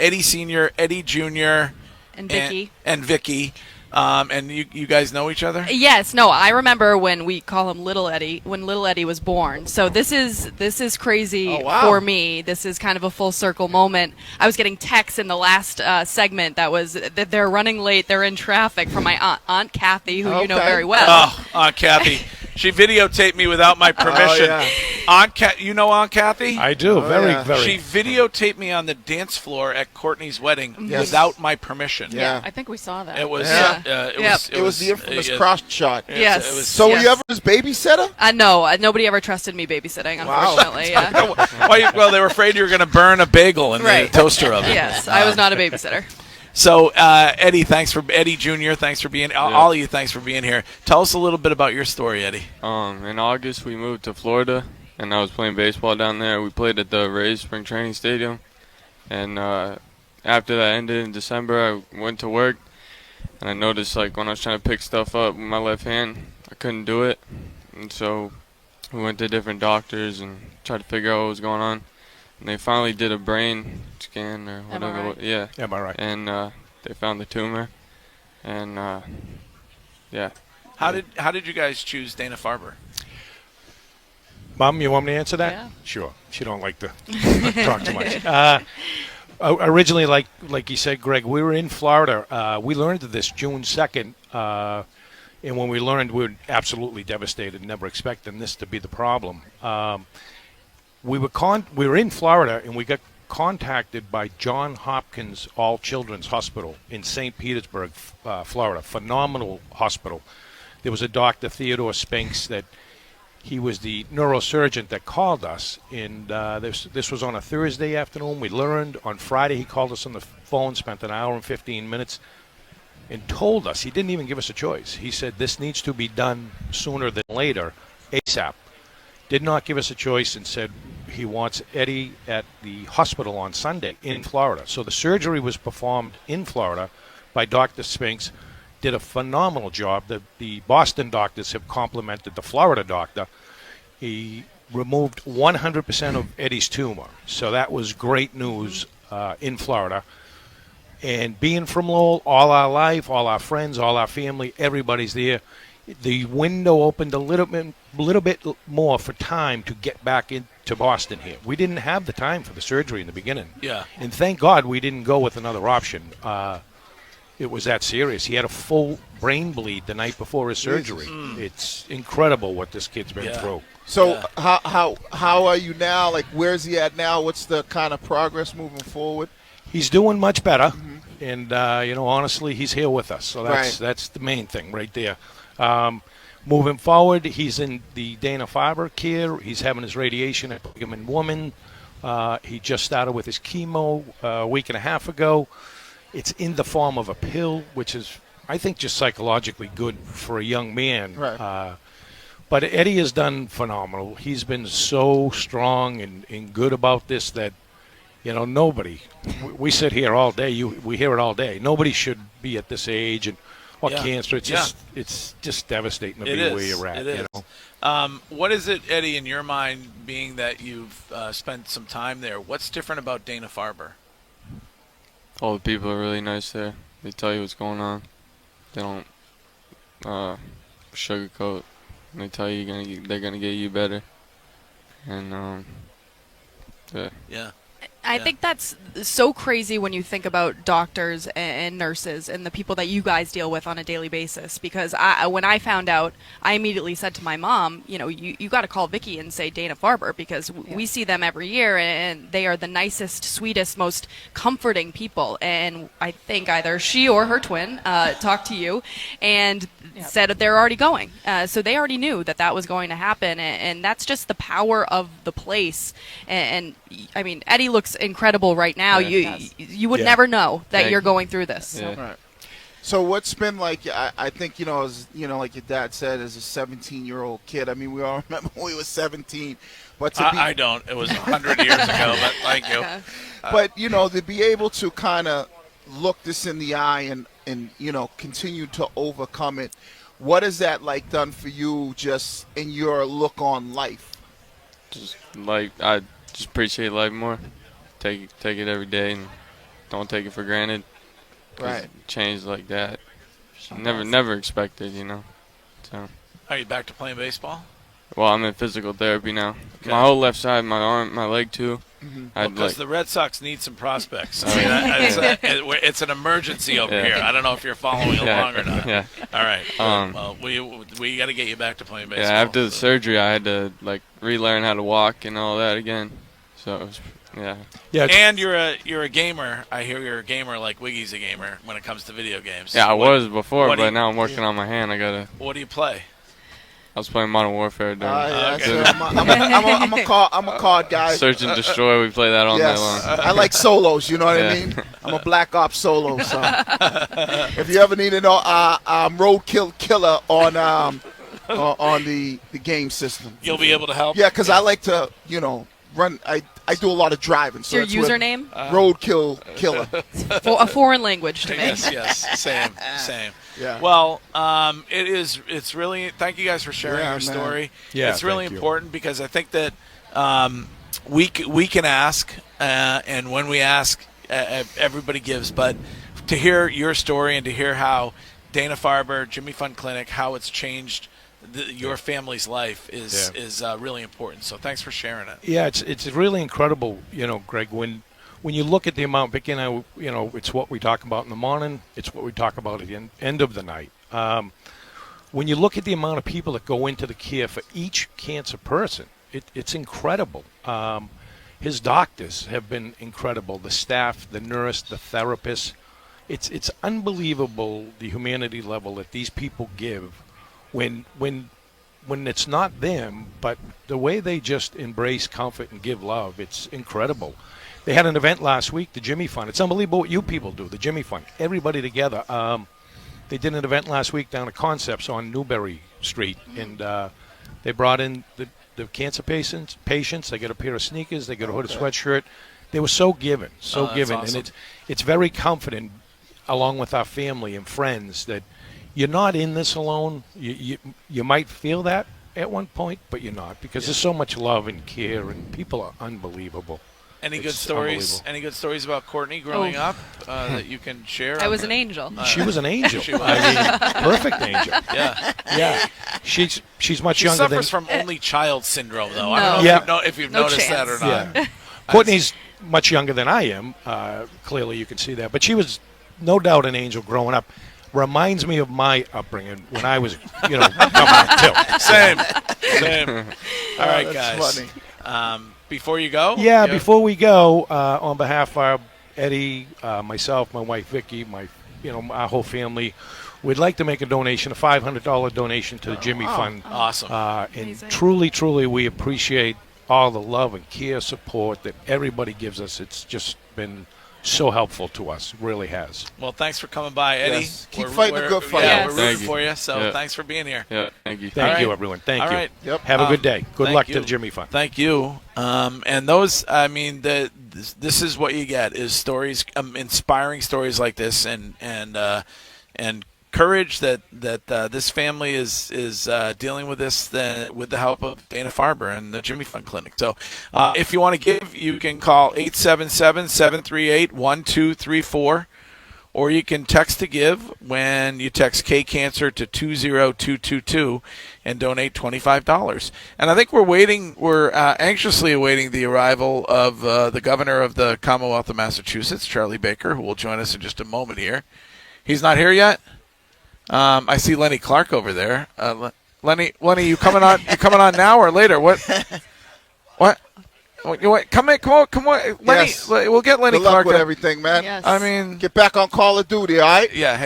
Eddie Sr., Eddie Jr., And Vicky. And Vicky. And you guys know each other? Yes, no, I remember when we call him Little Eddie, when Little Eddie was born. So this is crazy for me. This is kind of a full circle moment. I was getting texts in the last segment that they're running late, they're in traffic, from my aunt Kathy, who you know very well. Oh, Aunt Kathy. She videotaped me without my permission. You know Aunt Kathy? I do, very. She videotaped me on the dance floor at Courtney's wedding without my permission. Yeah. I think we saw that. It was. It was the infamous cross shot. Yes. So were you ever his babysitter? No, nobody ever trusted me babysitting, unfortunately. Well, they were afraid you were going to burn a bagel in the toaster oven. Yes, I was not a babysitter. So, Eddie Jr., thanks for being, all of you, thanks for being here. Tell us a little bit about your story, Eddie. In August, we moved to Florida, and I was playing baseball down there. We played at the Rays Spring Training Stadium, and after that ended in December, I went to work, and I noticed, like, when I was trying to pick stuff up with my left hand, I couldn't do it, and so we went to different doctors and tried to figure out what was going on. And they finally did a brain scan or whatever. MRI. MRI. And they found the tumor. And How did you guys choose Dana Farber? Mom, you want me to answer that? Yeah. Sure. She don't like to talk too much. Originally, like you said, Greg, we were in Florida. We learned of this June 2nd. And when we learned, we were absolutely devastated, never expecting this to be the problem. We were in Florida, and we got contacted by Johns Hopkins All Children's Hospital in St. Petersburg, Florida. Phenomenal hospital. There was a Dr. Theodore Spinks that he was the neurosurgeon that called us, and this was on a Thursday afternoon. We learned on Friday. He called us on the phone, spent an hour and 15 minutes, and told us, he didn't even give us a choice. He said, this needs to be done sooner than later, ASAP. Did not give us a choice and said he wants Eddie at the hospital on Sunday in Florida. So the surgery was performed in Florida by Dr. Spinks. Did a phenomenal job. The Boston doctors have complimented the Florida doctor. He removed 100% of Eddie's tumor. So that was great news in Florida. And being from Lowell, all our life, all our friends, all our family, everybody's there. The window opened a little bit more for time to get back into Boston here. We didn't have the time for the surgery in the beginning. Yeah. And thank God we didn't go with another option. It was that serious. He had a full brain bleed the night before his surgery. It's incredible what this kid's been through. So how are you now? Like, where's he at now? What's the kind of progress moving forward? He's doing much better. And, honestly, he's here with us. So that's the main thing right there. Moving forward, he's in the Dana Farber care. He's having his radiation at Brigham and Women. He just started with his chemo a week and a half ago. It's in the form of a pill, which is, I think, just psychologically good for a young man. Right. But Eddie has done phenomenal. He's been so strong and good about this that, nobody, we sit here all day. We hear it all day. Nobody should be at this age or cancer. It's just devastating to be where you're at. It is. What is it, Eddie, in your mind, being that you've spent some time there? What's different about Dana Farber? all the people are really nice there. They tell you what's going on. They don't sugarcoat. They tell you they're gonna get you better. And yeah. I think that's so crazy when you think about doctors and nurses and the people that you guys deal with on a daily basis. Because when I found out, I immediately said to my mom, you got to call Vicky and say Dana Farber, because we see them every year and they are the nicest, sweetest, most comforting people. And I think either she or her twin talked to you and said that they're already going. So they already knew that was going to happen. And that's just the power of the place. And I mean, Eddie looks incredible right now. You would never know that you're going through this. Yeah. Right. So what's been like? I think as like your dad said, as a 17-year-old kid. I mean, we all remember when we were 17. But I don't. It was 100 years ago. But thank you. But to be able to kind of look this in the eye and continue to overcome it. What has that done for you, just in your look on life? just I just appreciate life more. Take it every day and don't take it for granted. 'Cause Right. change like that, never expected, you know. So, Are you back to playing baseball? well, I'm in physical therapy now. Okay. My whole left side, my arm, my leg too. I'd Because like, the Red Sox need some prospects. Oh, yeah. It's an emergency over Yeah. here. I don't know if you're following along or not. Yeah. All right. Um, Well, we got to get you back to playing baseball. Yeah, after the surgery, I had to like relearn how to walk and all that again. So, it was, yeah. Yeah, And you're a gamer. I hear you're a gamer like Wiggy's a gamer when it comes to video games. Yeah, I was before, what do but you- now I'm working on my hand. What do you play? I was playing Modern Warfare during Yeah, Okay. so I'm a card guy. Search and Destroy. We play that all night Yes, long. I like solos. You know what I Yeah. mean? I'm a Black Ops solo. So if you ever need to know, roadkill killer on the game system. You'll be able to help. Yeah, because I like to run. I do a lot of driving. So Your that's what- username? Roadkill killer. A foreign language to me. Yes. Same. Yeah. Well, it's really. Thank you guys for sharing Yeah, your man. story. Yeah, it's really thank you. important because I think that we can ask, and when we ask, everybody gives. But to hear your story and to hear how Dana Farber, Jimmy Fund Clinic, how it's changed your family's life is really important. So thanks for sharing it. Yeah, it's really incredible, Greg. When you look at the amount, Vicky and I, it's what we talk about in the morning. It's what we talk about at the end of the night. When you look at the amount of people that go into the care for each cancer person, it's incredible. His doctors have been incredible. The staff, the nurse, the therapist. It's unbelievable the humanity level that these people give when it's not them, but the way they just embrace comfort and give love. It's incredible. They had an event last week, the Jimmy Fund. It's unbelievable what you people do, the Jimmy Fund. Everybody together. They did an event last week down at Concepts on Newberry Street, and they brought in the cancer patients. They got a pair of sneakers. They got a hooded sweatshirt. They were so giving, that's giving, awesome. and it's very comforting, along with our family and friends, that you're not in this alone. You might feel that at one point, but you're not, because there's so much love and care, and people are unbelievable. Any good It's stories? unbelievable. Any good stories about Courtney growing up that you can share? I was an angel. She was an angel. She was. I mean, perfect angel. Yeah. Yeah, she's much She younger than suffers from only child syndrome, though. No. I don't Yeah. know if you've No noticed that or chance. not. Yeah. Courtney's much younger than I am. Clearly, you can see that. But she was no doubt an angel growing up. Reminds me of my upbringing when I was, coming up too. Same. All right, that's guys. funny. Before you go. Yeah, you- before we go, on behalf of Eddie, myself, my wife Vicky, our whole family, we'd like to make a donation, a $500 donation to the Jimmy Fund. Awesome. And Amazing. truly, we appreciate all the love and care, support that everybody gives us. It's just been so helpful to us. It really has. Well, thanks for coming by, Eddie. Yes. Keep fighting a good fight. Yeah, Yes. we're rooting Thank you. for you. So Yeah. thanks for being here. Yeah, thank you. Thank All you, right. everyone. Thank All you. right. Yep. Have a good day. Good thank luck you. to the Jimmy Fund. Thank you. And those, I mean, this is what you get is stories, inspiring stories like this, and courage that this family is dealing with this with the help of Dana Farber and the Jimmy Fund Clinic. So, if you want to give, you can call 877-738-1234. Or you can text to give when you text K-Cancer to 20222 and donate $25. And I think we're anxiously awaiting the arrival of the governor of the Commonwealth of Massachusetts, Charlie Baker, who will join us in just a moment here. He's not here yet? I see Lenny Clark over there. Lenny, you coming on? You coming on now or later? What? Come on, Lenny. Yes. We'll get Lenny Good luck Clark. with everything, man. Yes. I mean, Get back on Call of Duty, all right? yeah. Hey,